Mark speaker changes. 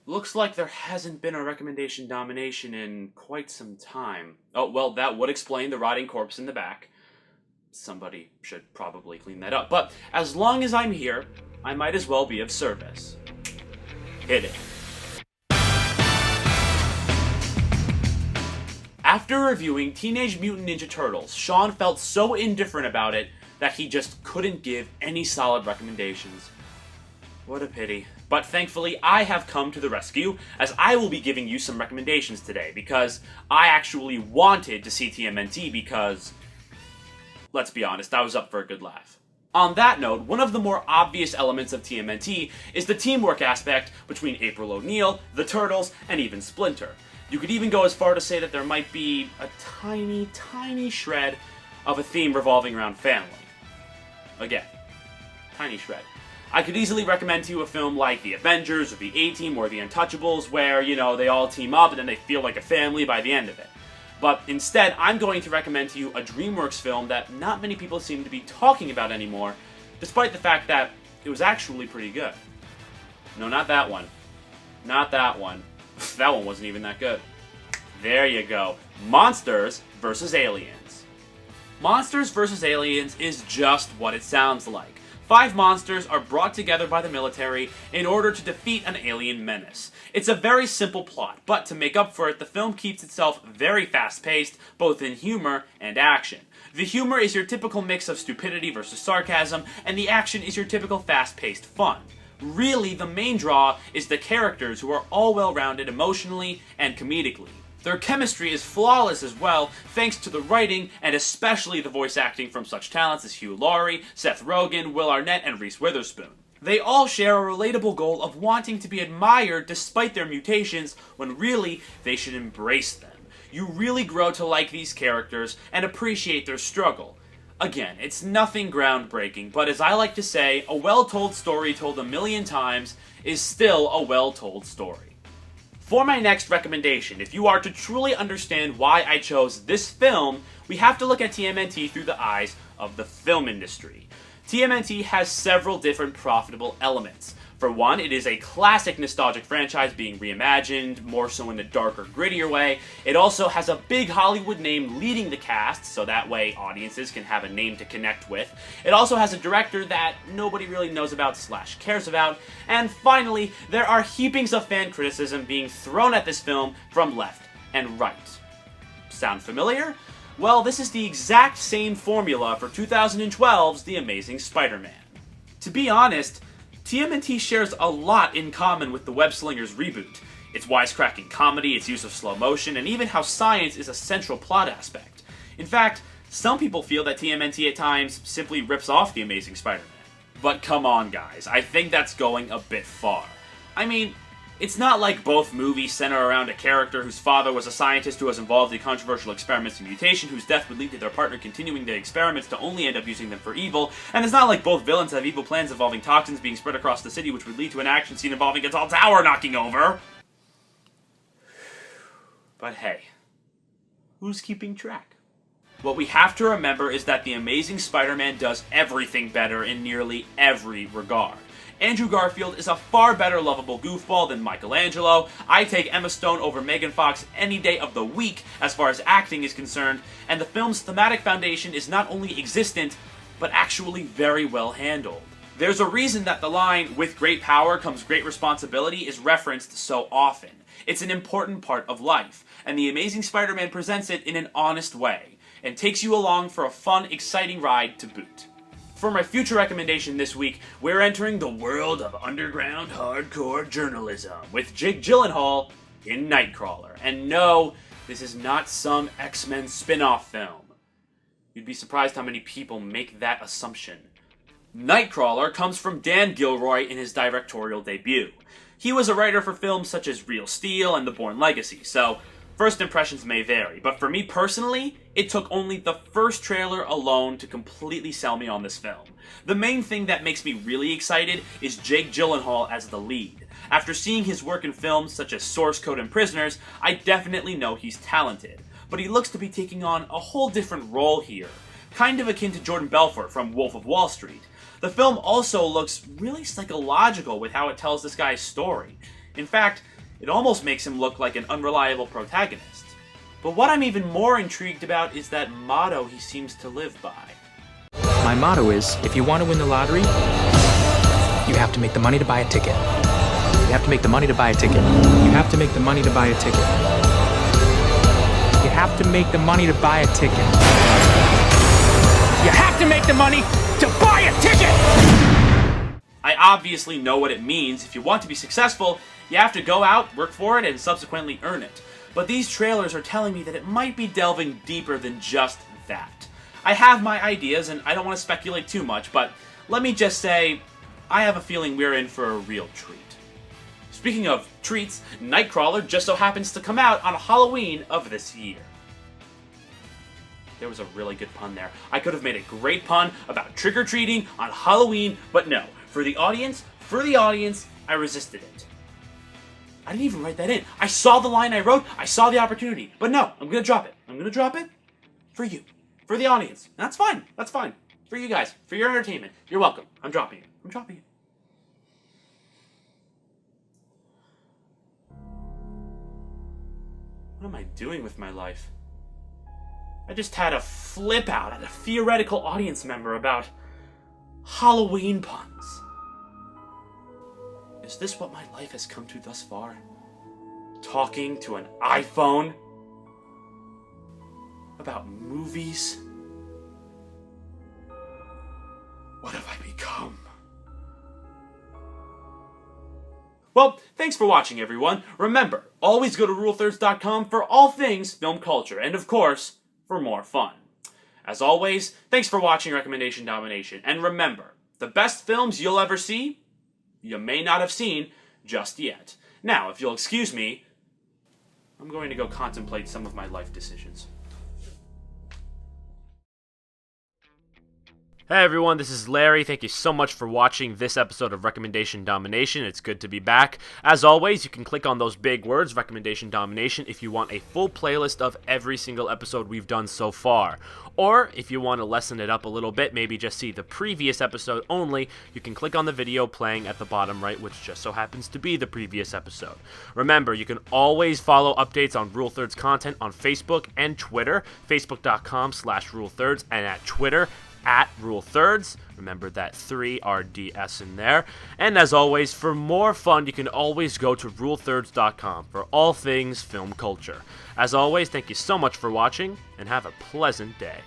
Speaker 1: Looks like there hasn't been a recommendation domination in quite some time. Oh, well, that would explain the rotting corpse in the back. Somebody should probably clean that up. But as long as I'm here, I might as well be of service. Hit it. After reviewing Teenage Mutant Ninja Turtles, Sean felt so indifferent about it that he just couldn't give any solid recommendations. What a pity. But thankfully, I have come to the rescue, as I will be giving you some recommendations today, because I actually wanted to see TMNT because, let's be honest, I was up for a good laugh. On that note, one of the more obvious elements of TMNT is the teamwork aspect between April O'Neil, the Turtles, and even Splinter. You could even go as far to say that there might be a tiny, tiny shred of a theme revolving around family. Again, tiny shred. I could easily recommend to you a film like The Avengers, or The A-Team, or The Untouchables, where, they all team up and then they feel like a family by the end of it. But instead, I'm going to recommend to you a DreamWorks film that not many people seem to be talking about anymore, despite the fact that it was actually pretty good. No, not that one. Not that one. That one wasn't even that good. There you go. Monsters vs. Aliens. Monsters vs. Aliens is just what it sounds like. 5 monsters are brought together by the military in order to defeat an alien menace. It's a very simple plot, but to make up for it, the film keeps itself very fast-paced, both in humor and action. The humor is your typical mix of stupidity versus sarcasm, and the action is your typical fast-paced fun. Really, the main draw is the characters, who are all well-rounded emotionally and comedically. Their chemistry is flawless as well, thanks to the writing and especially the voice acting from such talents as Hugh Laurie, Seth Rogen, Will Arnett, and Reese Witherspoon. They all share a relatable goal of wanting to be admired despite their mutations, when really, they should embrace them. You really grow to like these characters and appreciate their struggle. Again, it's nothing groundbreaking, but as I like to say, a well-told story told a million times is still a well-told story. For my next recommendation, if you are to truly understand why I chose this film, we have to look at TMNT through the eyes of the film industry. TMNT has several different profitable elements. For one, it is a classic nostalgic franchise being reimagined, more so in a darker, grittier way. It also has a big Hollywood name leading the cast, so that way audiences can have a name to connect with. It also has a director that nobody really knows about / cares about. And finally, there are heapings of fan criticism being thrown at this film from left and right. Sound familiar? Well, this is the exact same formula for 2012's The Amazing Spider-Man. To be honest, TMNT shares a lot in common with the Web Slingers reboot. Its wisecracking comedy, its use of slow motion, and even how science is a central plot aspect. In fact, some people feel that TMNT at times simply rips off The Amazing Spider-Man. But come on guys, I think that's going a bit far. I mean, it's not like both movies center around a character whose father was a scientist who was involved in controversial experiments in mutation, whose death would lead to their partner continuing the experiments to only end up using them for evil, and it's not like both villains have evil plans involving toxins being spread across the city which would lead to an action scene involving a tall tower knocking over. But hey, who's keeping track? What we have to remember is that The Amazing Spider-Man does everything better in nearly every regard. Andrew Garfield is a far better lovable goofball than Michelangelo. I take Emma Stone over Megan Fox any day of the week as far as acting is concerned, and the film's thematic foundation is not only existent, but actually very well handled. There's a reason that the line, "with great power comes great responsibility," is referenced so often. It's an important part of life, and The Amazing Spider-Man presents it in an honest way, and takes you along for a fun, exciting ride to boot. For my future recommendation this week, we're entering the world of underground hardcore journalism with Jake Gyllenhaal in Nightcrawler. And no, this is not some X-Men spin-off film. You'd be surprised how many people make that assumption. Nightcrawler comes from Dan Gilroy in his directorial debut. He was a writer for films such as Real Steel and The Bourne Legacy, so first impressions may vary, but for me personally, it took only the first trailer alone to completely sell me on this film. The main thing that makes me really excited is Jake Gyllenhaal as the lead. After seeing his work in films such as Source Code and Prisoners, I definitely know he's talented, but he looks to be taking on a whole different role here, kind of akin to Jordan Belfort from Wolf of Wall Street. The film also looks really psychological with how it tells this guy's story. In fact, It almost makes him look like an unreliable protagonist. But what I'm even more intrigued about is that motto he seems to live by.
Speaker 2: My motto is, if you want to win the lottery, you have to make the money to buy a ticket. You have to make the money to buy a ticket. You have to make the money to buy a ticket. You have to make the money to buy a ticket. You have to make the money to buy a ticket!
Speaker 1: I obviously know what it means. If you want to be successful, you have to go out, work for it, and subsequently earn it. But these trailers are telling me that it might be delving deeper than just that. I have my ideas, and I don't want to speculate too much, but let me just say, I have a feeling we're in for a real treat. Speaking of treats, Nightcrawler just so happens to come out on Halloween of this year. There was a really good pun there. I could have made a great pun about trick-or-treating on Halloween, but no. For the audience, I resisted it. I didn't even write that in. I saw the line I wrote, I saw the opportunity. But no, I'm gonna drop it. I'm gonna drop it for you. For the audience. And that's fine. That's fine. For you guys. For your entertainment. You're welcome. I'm dropping it. I'm dropping it. What am I doing with my life? I just had a flip out at a theoretical audience member about Halloween puns. Is this what my life has come to thus far? Talking to an iPhone? About movies? What have I become? Well, thanks for watching, everyone. Remember, always go to rulethirds.com for all things film culture, and of course, for more fun. As always, thanks for watching Recommendation Domination, and remember, the best films you'll ever see, you may not have seen just yet. Now, if you'll excuse me, I'm going to go contemplate some of my life decisions. Hey everyone, this is Larry. Thank you so much for watching this episode of Recommendation Domination. It's good to be back. As always, you can click on those big words, Recommendation Domination, if you want a full playlist of every single episode we've done so far. Or, if you want to lessen it up a little bit, maybe just see the previous episode only, you can click on the video playing at the bottom right, which just so happens to be the previous episode. Remember, you can always follow updates on Rule Thirds content on Facebook and Twitter, facebook.com/RuleThirds, and at Twitter, @RuleThirds. Remember that 3RDS in there. And as always, for more fun, you can always go to rulethirds.com for all things film culture. As always, thank you so much for watching, and have a pleasant day.